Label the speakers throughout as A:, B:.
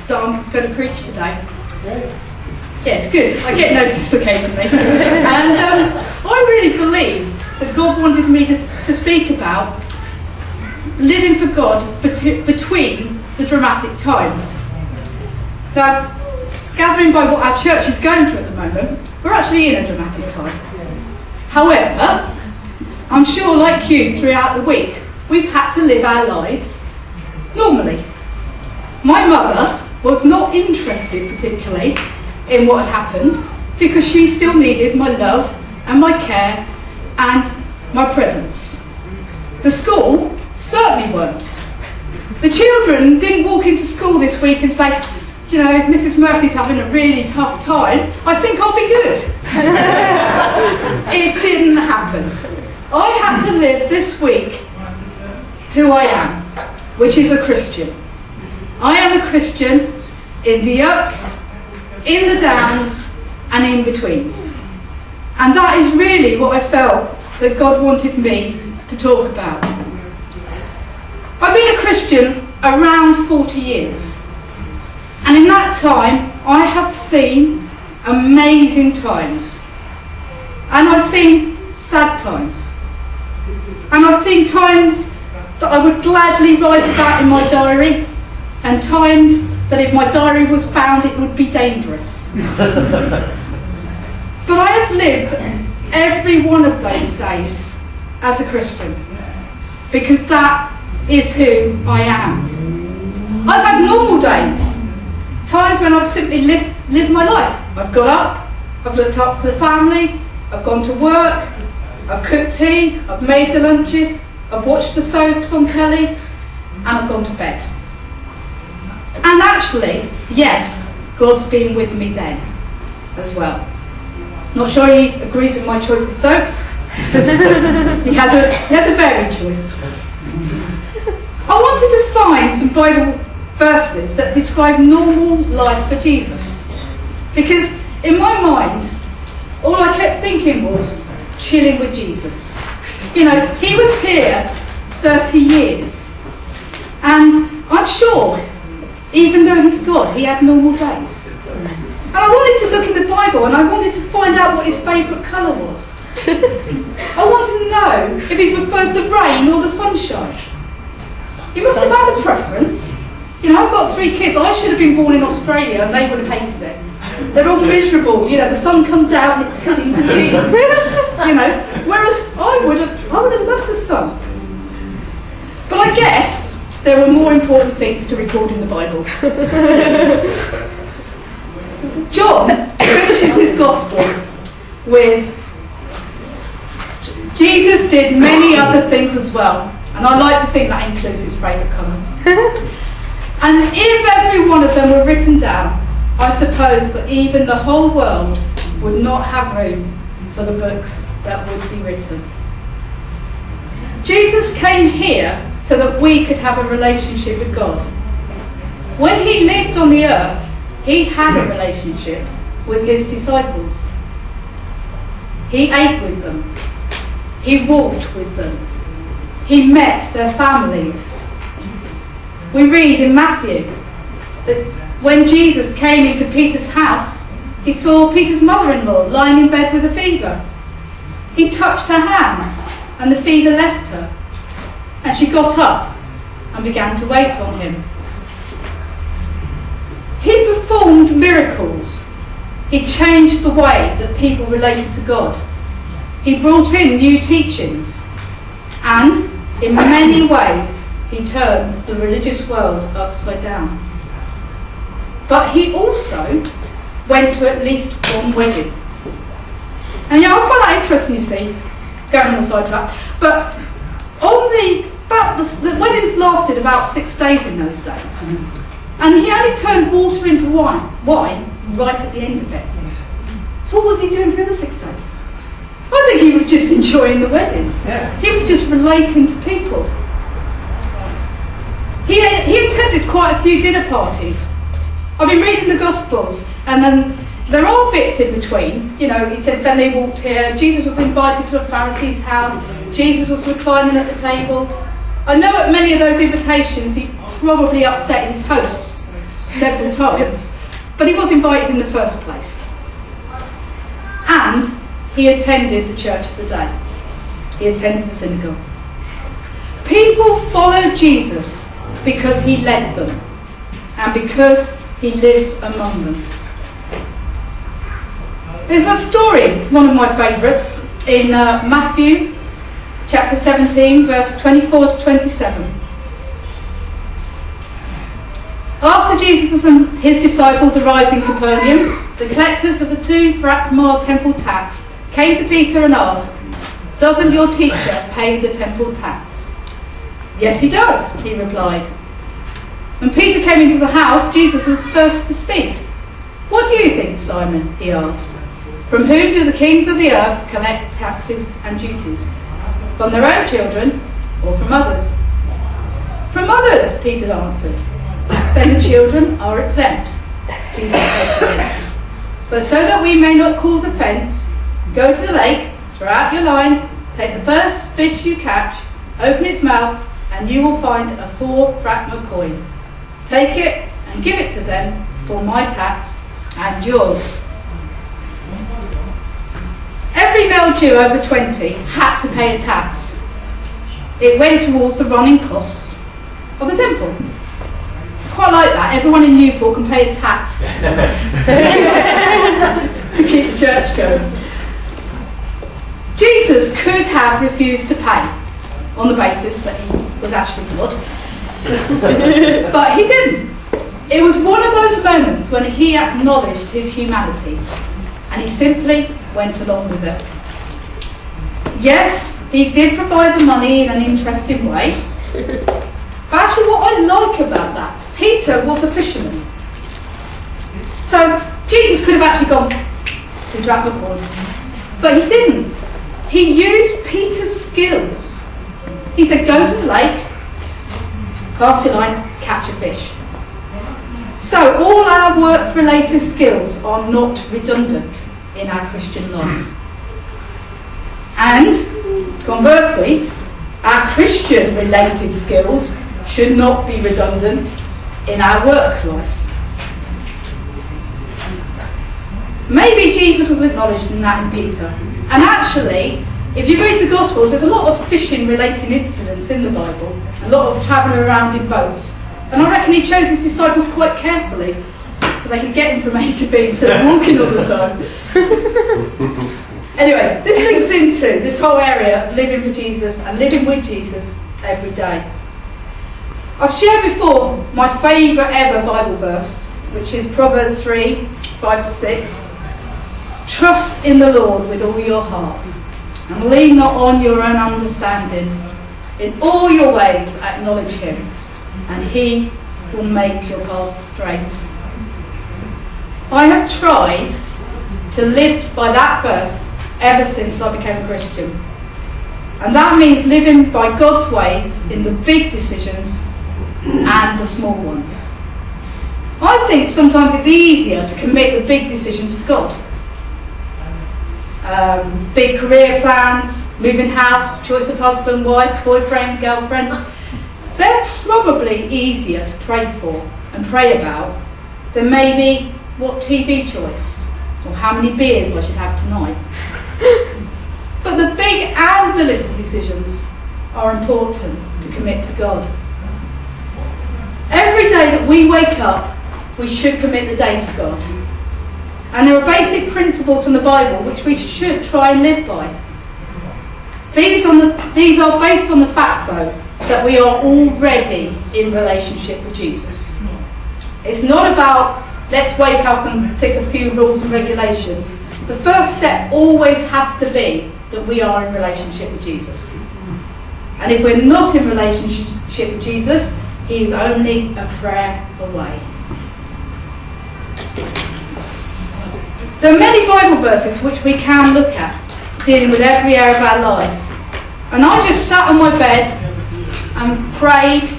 A: that I'm going to preach today. Yes, good. I get noticed occasionally. And I really believed that God wanted me to speak about living for God between the dramatic times. Now, gathering by what our church is going through at the moment, we're actually in a dramatic time. However, I'm sure, like you, throughout the week, we've had to live our lives normally. My mother was not interested particularly in what had happened because she still needed my love and my care and my presence. The school certainly weren't. The children didn't walk into school this week and say, you know, Mrs. Murphy's having a really tough time, I think I'll be good. It didn't happen. I had to live this week who I am, which is a Christian. I am a Christian in the ups, in the downs, and in betweens. And that is really what I felt that God wanted me to talk about. I've been a Christian around 40 years. And in that time, I have seen amazing times. And I've seen sad times. And I've seen times that I would gladly write about in my diary, and times that if my diary was found, it would be dangerous. But I have lived every one of those days as a Christian, because that is who I am. I've had normal days, times when I've simply lived my life. I've got up, I've looked after the family, I've gone to work, I've cooked tea, I've made the lunches, I've watched the soaps on telly, and I've gone to bed. And actually, yes, God's been with me then as well. Not sure he agrees with my choice of soaps. he has a varied choice. I wanted to find some Bible verses that describe normal life for Jesus. Because in my mind, all I kept thinking was chilling with Jesus. You know, he was here 30 years. And I'm sure, even though he's God, he had normal days. And I wanted to look in the Bible and I wanted to find out what his favourite colour was. I wanted to know if he preferred the rain or the sunshine. He must have had a preference. You know, I've got 3 kids. I should have been born in Australia and they would have hated it. They're all miserable. You know, the sun comes out and it's hitting the jeans. You know, whereas I would have loved the sun. But I guess there were more important things to record in the Bible. John finishes his gospel with, Jesus did many other things as well. And I like to think that includes his favourite colour. And if every one of them were written down, I suppose that even the whole world would not have room for the books that would be written. Jesus came here so that we could have a relationship with God. When he lived on the earth, he had a relationship with his disciples. He ate with them. He walked with them. He met their families. We read in Matthew that when Jesus came into Peter's house, he saw Peter's mother-in-law lying in bed with a fever. He touched her hand and the fever left her, and she got up and began to wait on him. He performed miracles. He changed the way that people related to God. He brought in new teachings, and in many ways he turned the religious world upside down. But he also went to at least one wedding. And yeah, I find that interesting, you see, going on the sidetrack. But the weddings lasted about 6 days in those days. And he only turned water into wine right at the end of it. So what was he doing for the other 6 days? I think he was just enjoying the wedding. Yeah. He was just relating to people. He attended quite a few dinner parties. I've been reading the Gospels, and then there are bits in between. You know, it says then they walked here, Jesus was invited to a Pharisee's house, Jesus was reclining at the table. I know at many of those invitations he probably upset his hosts several times, but he was invited in the first place. And he attended the church of the day. He attended the synagogue. People followed Jesus because he led them and because he lived among them. There's a story, it's one of my favourites, in Matthew chapter 17, verse 24 to 27. After Jesus and his disciples arrived in Capernaum, the collectors of the 2 drachma temple tax came to Peter and asked, "Doesn't your teacher pay the temple tax?" "Yes, he does," he replied. When Peter came into the house, Jesus was the first to speak. "What do you think, Simon?" he asked. "From whom do the kings of the earth collect taxes and duties? From their own children or from others?" "From others," Peter answered. "Then the children are exempt," Jesus said to him. "But so that we may not cause offence, go to the lake, throw out your line, take the first fish you catch, open its mouth, and you will find a 4 drachma coin. Take it and give it to them for my tax and yours." Every male Jew over 20 had to pay a tax. It went towards the running costs of the temple. Quite like that. Everyone in Newport can pay a tax to keep the church going. Jesus could have refused to pay on the basis that he was actually God, but he didn't. It was one of those moments when he acknowledged his humanity and he simply went along with it. Yes, he did provide the money in an interesting way, but actually what I like about that, Peter was a fisherman. So Jesus could have actually gone to drachma coin, but he didn't. He used Peter's skills. He said, "Go to the lake, cast your line, catch a fish." So all our work-related skills are not redundant in our Christian life. And conversely, our Christian-related skills should not be redundant in our work life. Maybe Jesus was acknowledged in that in Peter. And actually, if you read the Gospels, there's a lot of fishing-related incidents in the Bible, a lot of travelling around in boats. And I reckon he chose his disciples quite carefully so they could get him from A to B instead of walking all the time. Anyway, this links into this whole area of living for Jesus and living with Jesus every day. I've shared before my favourite ever Bible verse, which is Proverbs 3, 5 to 6. "Trust in the Lord with all your heart, and lean not on your own understanding. In all your ways acknowledge him, and he will make your paths straight." I have tried to live by that verse ever since I became a Christian. And that means living by God's ways in the big decisions and the small ones. I think sometimes it's easier to commit the big decisions to God. Big career plans, moving house, choice of husband, wife, boyfriend, girlfriend. They're probably easier to pray for and pray about than maybe what TV choice or how many beers I should have tonight. But the big and the little decisions are important to commit to God. Every day that we wake up, we should commit the day to God. And there are basic principles from the Bible which we should try and live by. These are based on the fact, though, that we are already in relationship with Jesus. It's not about let's wake up and tick a few rules and regulations. The first step always has to be that we are in relationship with Jesus. And if we're not in relationship with Jesus, he is only a prayer away. There are many Bible verses which we can look at, dealing with every area of our life. And I just sat on my bed and prayed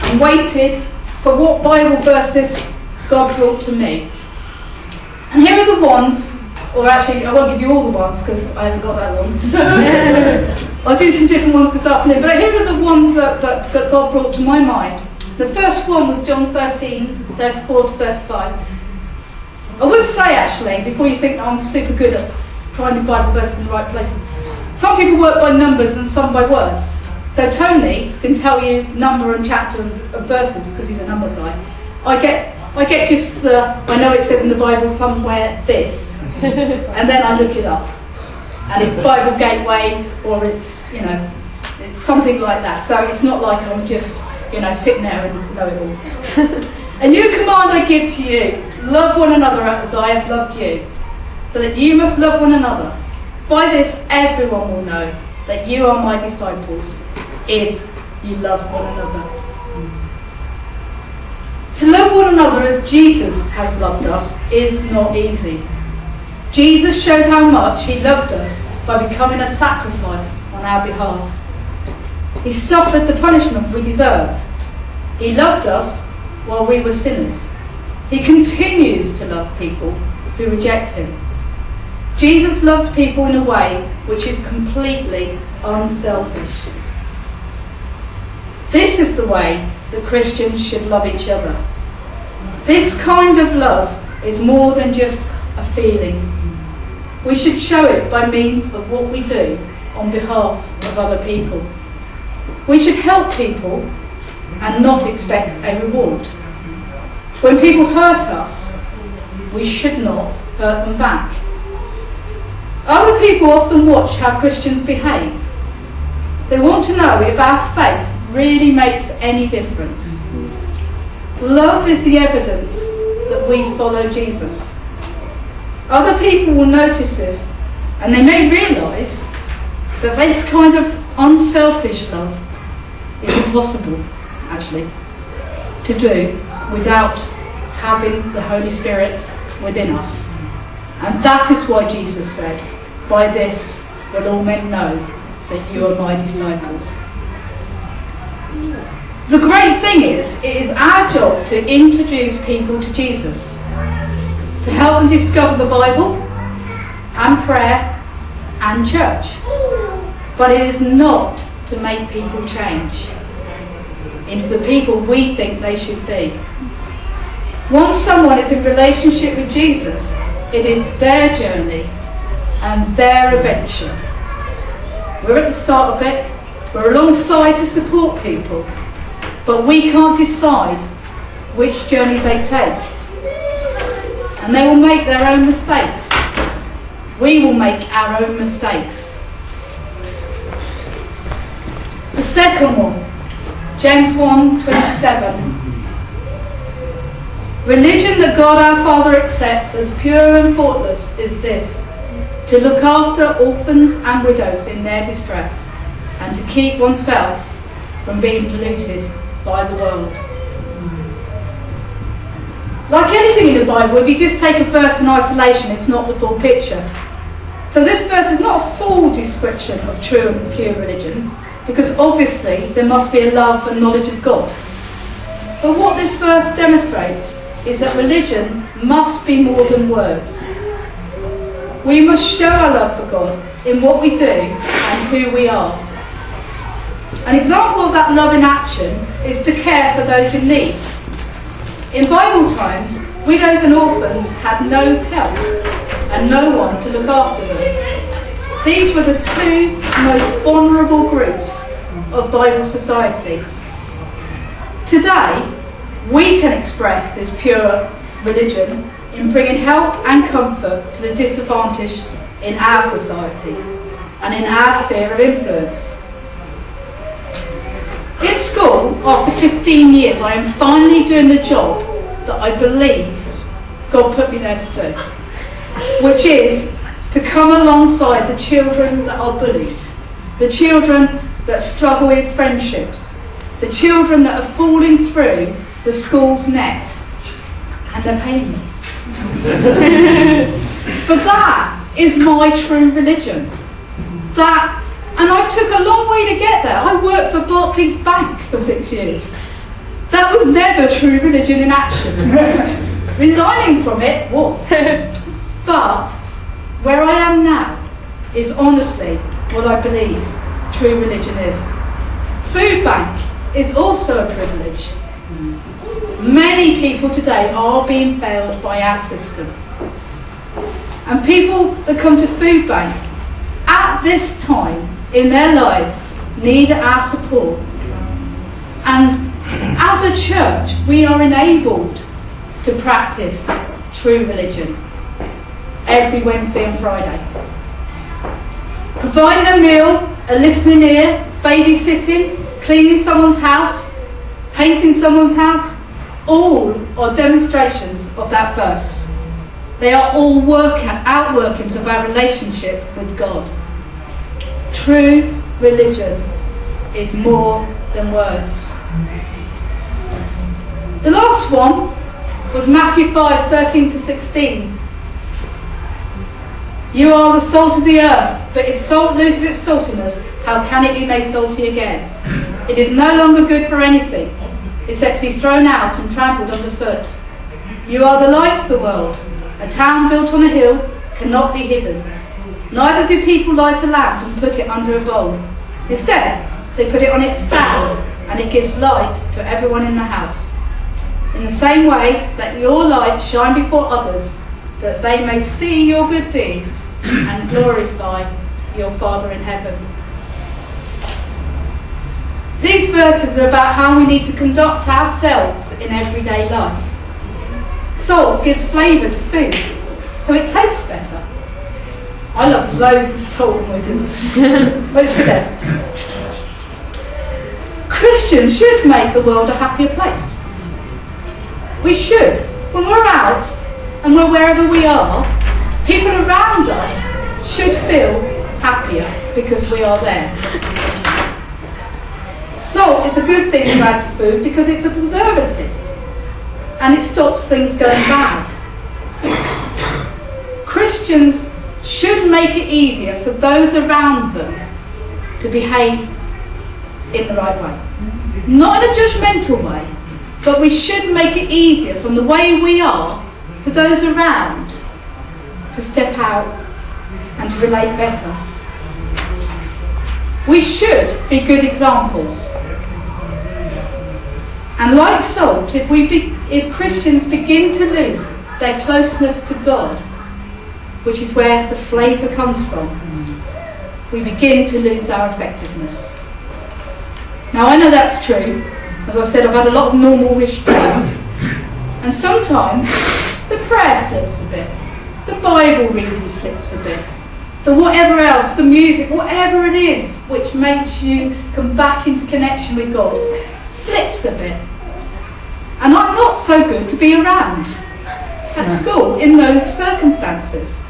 A: and waited for what Bible verses God brought to me. And here are the ones, or actually I won't give you all the ones because I haven't got that long. I'll do some different ones this afternoon, but here are the ones that God brought to my mind The first one was John 13, 34 to 35. I would say, actually, before you think that I'm super good at finding Bible verses in the right places, some people work by numbers and some by words. So Tony can tell you number and chapter of verses because he's a number guy. I get just I know it says in the Bible somewhere this, and then I look it up. And it's Bible Gateway, or it's something like that. So it's not like I'm just, sitting there and know it all. A new command I give to you, love one another as I have loved you, so that you must love one another. By this everyone will know that you are my disciples, if you love one another. To love one another as Jesus has loved us is not easy. Jesus showed how much he loved us by becoming a sacrifice on our behalf. He suffered the punishment we deserve. He loved us while we were sinners. He continues to love people who reject him. Jesus loves people in a way which is completely unselfish. This is the way that Christians should love each other. This kind of love is more than just a feeling. We should show it by means of what we do on behalf of other people. We should help people and not expect a reward. When people hurt us, we should not hurt them back. Other people often watch how Christians behave. They want to know if our faith really makes any difference. Love is the evidence that we follow Jesus. Other people will notice this, and they may realise that this kind of unselfish love is impossible, actually, to do without having the Holy Spirit within us. And that is why Jesus said, by this will all men know that you are my disciples. The great thing is, it is our job to introduce people to Jesus, to help them discover the Bible and prayer and church. But it is not to make people change into the people we think they should be. Once someone is in relationship with Jesus, it is their journey and their adventure. We're at the start of it, we're alongside to support people, but we can't decide which journey they take. And they will make their own mistakes. We will make our own mistakes. The second one, James 1:27. Religion that God our Father accepts as pure and faultless is this: to look after orphans and widows in their distress, and to keep oneself from being polluted by the world. Like anything in the Bible, if you just take a verse in isolation, it's not the full picture. So this verse is not a full description of true and pure religion, because obviously there must be a love and knowledge of God. But what this verse demonstrates is that religion must be more than words. We must show our love for God in what we do and who we are. An example of that love in action is to care for those in need. In Bible times, widows and orphans had no help and no one to look after them. These were the two most vulnerable groups of Bible society. Today, we can express this pure religion in bringing help and comfort to the disadvantaged in our society and in our sphere of influence. In school, after 15 years, I am finally doing the job that I believe God put me there to do, which is to come alongside the children that are bullied, the children that struggle with friendships, the children that are falling through the school's net, and they're paying me. But that is my true religion. And I took a long way to get there. I worked for Barclays Bank for 6 years. That was never true religion in action. Resigning from it was. But where I am now is honestly what I believe true religion is. Food bank is also a privilege. Many people today are being failed by our system. And people that come to Food Bank at this time in their lives need our support. And as a church, we are enabled to practice true religion every Wednesday and Friday. Providing a meal, a listening ear, babysitting, cleaning someone's house, painting someone's house, all are demonstrations of that verse. They are all outworkings of our relationship with God. True religion is more than words. The last one was Matthew 5:13-16. You are the salt of the earth, but if salt loses its saltiness, how can it be made salty again? It is no longer good for anything, except to be thrown out and trampled underfoot. You are the light of the world. A town built on a hill cannot be hidden. Neither do people light a lamp and put it under a bowl. Instead, they put it on its stand, and it gives light to everyone in the house. In the same way, let your light shine before others, that they may see your good deeds and glorify your Father in heaven. These verses are about how we need to conduct ourselves in everyday life. Salt gives flavour to food, so it tastes better. I love loads of salt in my dinner. Let's sit there. Christians should make the world a happier place. We should. When we're out and we're wherever we are, people around us should feel happier because we are there. Salt is a good thing to add to food because it's a preservative and it stops things going bad. Christians should make it easier for those around them to behave in the right way. Not in a judgmental way, but we should make it easier from the way we are for those around to step out and to relate better. We should be good examples. And like salt, if Christians begin to lose their closeness to God, which is where the flavour comes from, we begin to lose our effectiveness. Now I know that's true. As I said, I've had a lot of normal-ish days, and sometimes the prayer slips a bit, the Bible reading slips a bit, the whatever else, the music, whatever it is which makes you come back into connection with God, slips a bit. And I'm not so good to be around at school in those circumstances.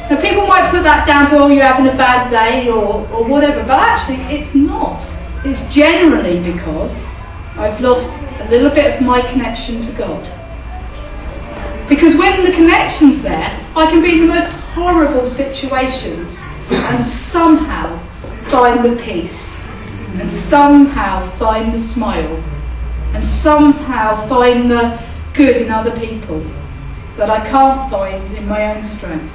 A: Now people might put that down to, oh, you're having a bad day or whatever, but actually it's not. It's generally because I've lost a little bit of my connection to God. Because when the connection's there, I can be in the most horrible situations and somehow find the peace, and somehow find the smile, and somehow find the good in other people that I can't find in my own strength.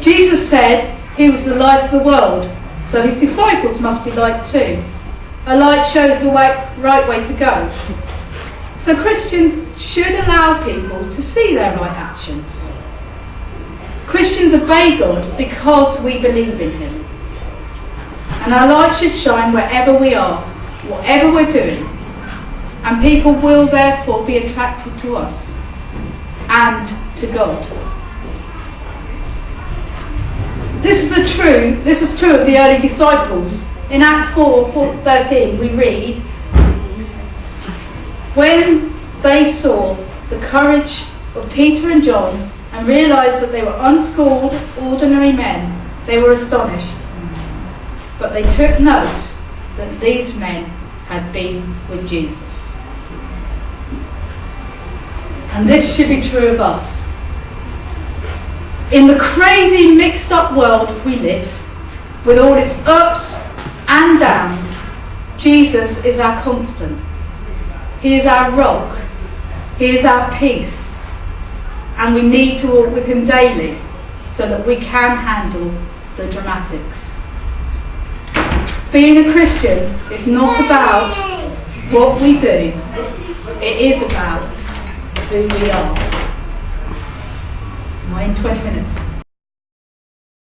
A: Jesus said he was the light of the world, so his disciples must be light too. A light shows the right way to go. So Christians should allow people to see their right actions. Christians obey God because we believe in him. And our light should shine wherever we are, whatever we're doing. And people will therefore be attracted to us and to God. This was true of the early disciples. In Acts 4:13 we read, when they saw the courage of Peter and John and realised that they were unschooled, ordinary men, they were astonished. But they took note that these men had been with Jesus. And this should be true of us. In the crazy mixed up world we live, with all its ups and downs, Jesus is our constant. He is our rock. He is our peace. And we need to walk with him daily so that we can handle the dramatics. Being a Christian is not about what we do, it is about who we are. Am I in 20 minutes?